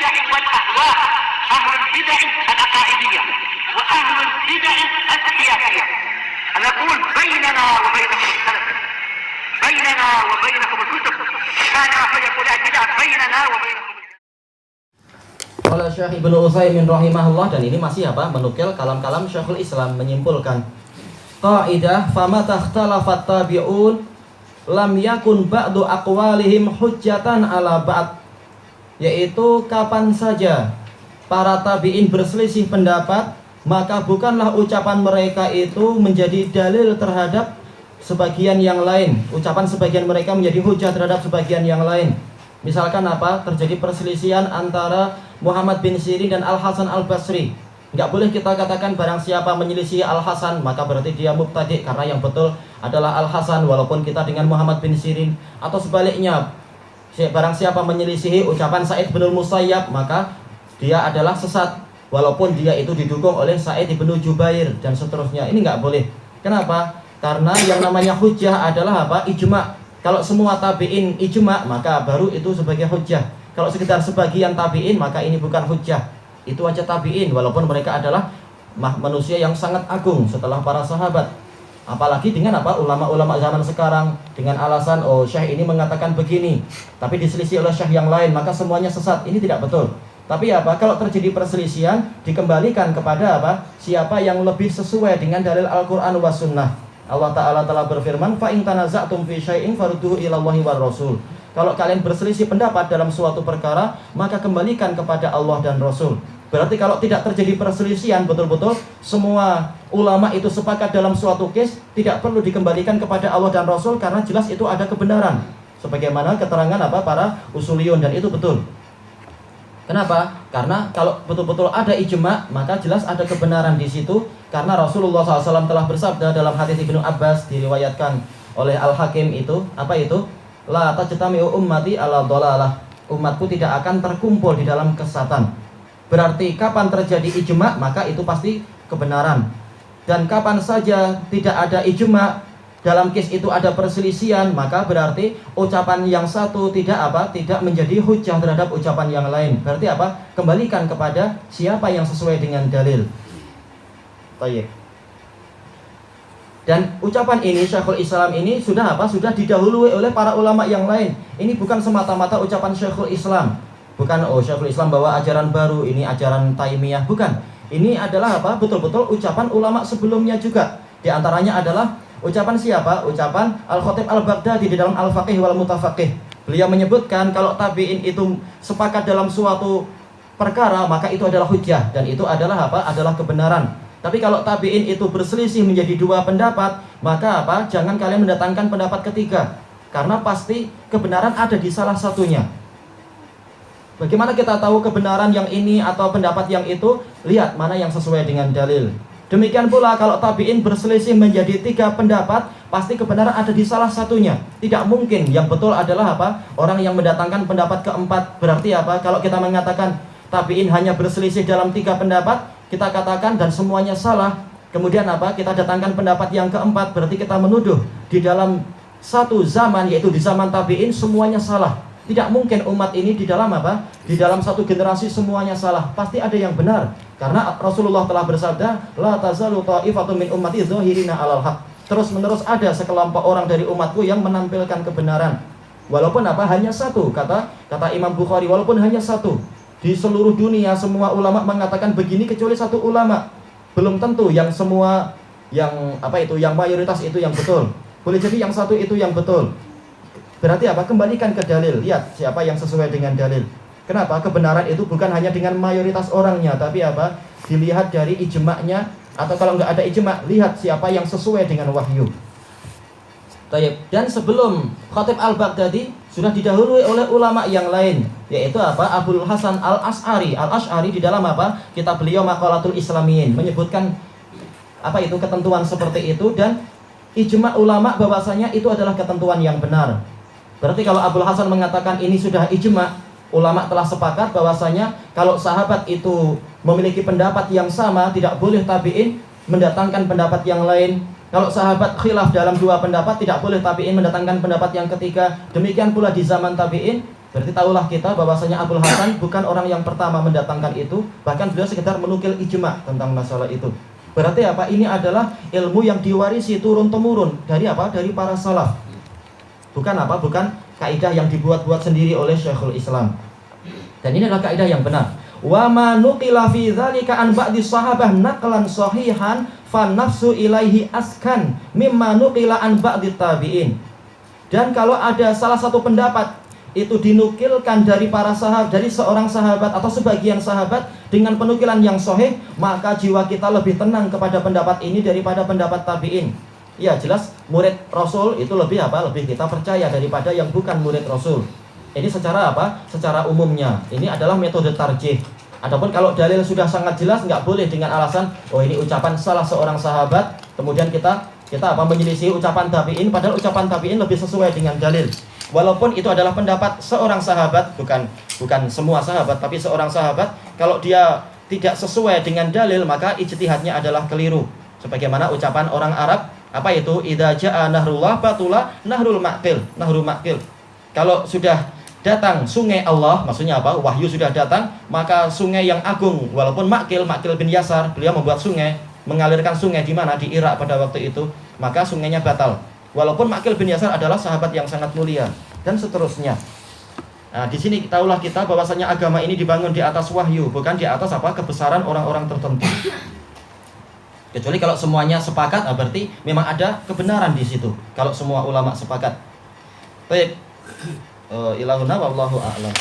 البدع والأهواء، أهل البدع العقائدية وأهل البدع السياسية. نقول بيننا وبينكم السلف، بيننا وبينكم الكتب، كان فيقول البدع بيننا وبينكم. Oleh Syekh Ibnu Utsaimin rahimahullah, dan ini masih menukil kalam-kalam Syekhul Islam, menyimpulkan qaidah fama takhtalafat tabi'un lam yakun ba'du aqwalihim hujjatan ala ba'd, yaitu kapan saja para tabi'in berselisih pendapat, maka bukanlah ucapan mereka itu menjadi dalil terhadap sebagian yang lain. Ucapan sebagian mereka menjadi hujah terhadap sebagian yang lain. Misalkan terjadi perselisihan antara Muhammad bin Sirin dan Al-Hasan Al-Basri. Nggak boleh kita katakan barang siapa menyelisihi Al-Hasan maka berarti dia mubtadi', karena yang betul adalah Al-Hasan walaupun kita dengan Muhammad bin Sirin. Atau sebaliknya, barang siapa menyelisihi ucapan Sa'id bin Musayyab maka dia adalah sesat walaupun dia itu didukung oleh Sa'id bin Jubair dan seterusnya. Ini nggak boleh. Kenapa? Karena yang namanya hujjah adalah ijma'. Kalau semua tabi'in ijma' maka baru itu sebagai hujjah. Kalau sekedar sebagian tabi'in maka ini bukan hujjah. Itu aja tabi'in walaupun mereka adalah manusia yang sangat agung setelah para sahabat. Apalagi dengan ulama-ulama zaman sekarang dengan alasan syekh ini mengatakan begini tapi diselisih oleh syekh yang lain maka semuanya sesat. Ini tidak betul. Tapi kalau terjadi perselisihan dikembalikan kepada siapa yang lebih sesuai dengan dalil Al-Qur'an was sunnah. Allah Ta'ala telah berfirman, fa in tanaza'tum fi syai'in farudduhu ila Allahi war Rasul. Kalau kalian berselisih pendapat dalam suatu perkara, maka kembalikan kepada Allah dan Rasul. Berarti kalau tidak terjadi perselisihan betul-betul semua ulama itu sepakat dalam suatu case, tidak perlu dikembalikan kepada Allah dan Rasul karena jelas itu ada kebenaran. Sebagaimana keterangan para usuliyun, dan itu betul. Kenapa? Karena kalau betul-betul ada ijma' maka jelas ada kebenaran di situ. Karena Rasulullah SAW telah bersabda dalam hadits Ibnu Abbas diriwayatkan oleh Al-Hakim itu la tajtami'u ummati ala dhalalah, umatku tidak akan terkumpul di dalam kesesatan. Berarti kapan terjadi ijma' maka itu pasti kebenaran. Dan kapan saja tidak ada ijma', dalam kes itu ada perselisihan, maka berarti ucapan yang satu tidak menjadi hujjah terhadap ucapan yang lain. Berarti kembalikan kepada siapa yang sesuai dengan dalil. Baik. Dan ucapan ini Syekhul Islam ini sudah didahului oleh para ulama yang lain. Ini bukan semata-mata ucapan Syekhul Islam. Bukan Syekhul Islam bawa ajaran baru, ini ajaran Taimiyah, bukan. Ini adalah betul-betul ucapan ulama sebelumnya juga. Di antaranya adalah ucapan siapa? Ucapan Al-Khatib Al-Baghdadi di dalam Al-Faqih wal Mutafaqih. Beliau menyebutkan kalau tabi'in itu sepakat dalam suatu perkara maka itu adalah hujjah dan itu adalah adalah kebenaran. Tapi kalau tabi'in itu berselisih menjadi dua pendapat, maka jangan kalian mendatangkan pendapat ketiga karena pasti kebenaran ada di salah satunya. Bagaimana kita tahu kebenaran yang ini atau pendapat yang itu? Lihat mana yang sesuai dengan dalil. Demikian pula kalau tabi'in berselisih menjadi tiga pendapat, pasti kebenaran ada di salah satunya. Tidak mungkin yang betul adalah orang yang mendatangkan pendapat keempat. Berarti kalau kita mengatakan tabi'in hanya berselisih dalam tiga pendapat, kita katakan dan semuanya salah. Kemudian kita datangkan pendapat yang keempat, berarti kita menuduh di dalam satu zaman, yaitu di zaman tabi'in semuanya salah. Tidak mungkin umat ini di dalam di dalam satu generasi semuanya salah. Pasti ada yang benar. Karena Rasulullah telah bersabda, la tazalu ta'ifatun min ummati dzahirina 'alal haq. Terus-menerus ada sekelompok orang dari umatku yang menampilkan kebenaran. Walaupun hanya satu, kata Imam Bukhari, walaupun hanya satu. Di seluruh dunia semua ulama mengatakan begini kecuali satu ulama. Belum tentu yang semua yang yang mayoritas itu yang betul. Boleh jadi yang satu itu yang betul. Berarti kembalikan ke dalil. Lihat siapa yang sesuai dengan dalil. Kenapa? Kebenaran itu bukan hanya dengan mayoritas orangnya, tapi dilihat dari ijma'nya, atau kalau nggak ada ijma', lihat siapa yang sesuai dengan wahyu. Dan sebelum Khatib Al-Baghdadi sudah didahului oleh ulama yang lain, yaitu Abul Hasan Al-Ash'ari. Al-Ash'ari di dalam kitab beliau Maqalatul Islamiyin menyebutkan ketentuan seperti itu, dan ijma' ulama bahwasanya itu adalah ketentuan yang benar. Berarti kalau Abul Hasan mengatakan ini sudah ijma', ulama telah sepakat bahwasanya kalau sahabat itu memiliki pendapat yang sama, tidak boleh tabi'in mendatangkan pendapat yang lain. Kalau sahabat khilaf dalam dua pendapat, tidak boleh tabi'in mendatangkan pendapat yang ketiga. Demikian pula di zaman tabi'in, Berarti tahulah kita bahwasanya Abul Hasan bukan orang yang pertama mendatangkan itu, bahkan beliau sekedar menukil ijma tentang masalah itu. Berarti apa? Ini adalah ilmu yang diwarisi turun-temurun dari apa? Dari para salaf. Bukan apa? Bukan kaidah yang dibuat-buat sendiri oleh Syekhul Islam. Dan ini adalah kaidah yang benar. Wa ma nuqila fi dzalika an ba'di sahabah naqlan sahihan fa nafsu ilaihi askan mimma nuqila an ba'di tabi'in. Dan kalau ada salah satu pendapat itu dinukilkan dari para sahabat, dari seorang sahabat atau sebagian sahabat dengan penukilan yang sahih, maka jiwa kita lebih tenang kepada pendapat ini daripada pendapat tabi'in. Ya, jelas murid Rasul itu lebih apa? Lebih kita percaya daripada yang bukan murid Rasul. Ini secara apa? Secara umumnya. Ini adalah metode tarjih. Adapun kalau dalil sudah sangat jelas, nggak boleh dengan alasan oh ini ucapan salah seorang sahabat, kemudian kita apa? Menyelisih ucapan tabi'in, padahal ucapan tabi'in lebih sesuai dengan dalil. Walaupun itu adalah pendapat seorang sahabat, bukan semua sahabat, tapi seorang sahabat, kalau dia tidak sesuai dengan dalil, maka ijtihadnya adalah keliru. Sebagaimana ucapan orang Arab, apa itu? Idza jaa nahrullah batula nahrul ma'qil, nahrul ma'qil. Kalau sudah datang sungai Allah, maksudnya apa? Wahyu sudah datang, maka sungai yang agung, walaupun Ma'qil bin Yasar, beliau membuat sungai, mengalirkan sungai di mana? Di Irak pada waktu itu, maka sungainya batal. Walaupun Ma'qil bin Yasar adalah sahabat yang sangat mulia dan seterusnya. Nah, di sini tahulah kita bahwasanya agama ini dibangun di atas wahyu, bukan di atas apa? Kebesaran orang-orang tertentu. Kecuali kalau semuanya sepakat, berarti memang ada kebenaran di situ. Kalau semua ulama sepakat. Baik. Ilahuna wallahu a'lam.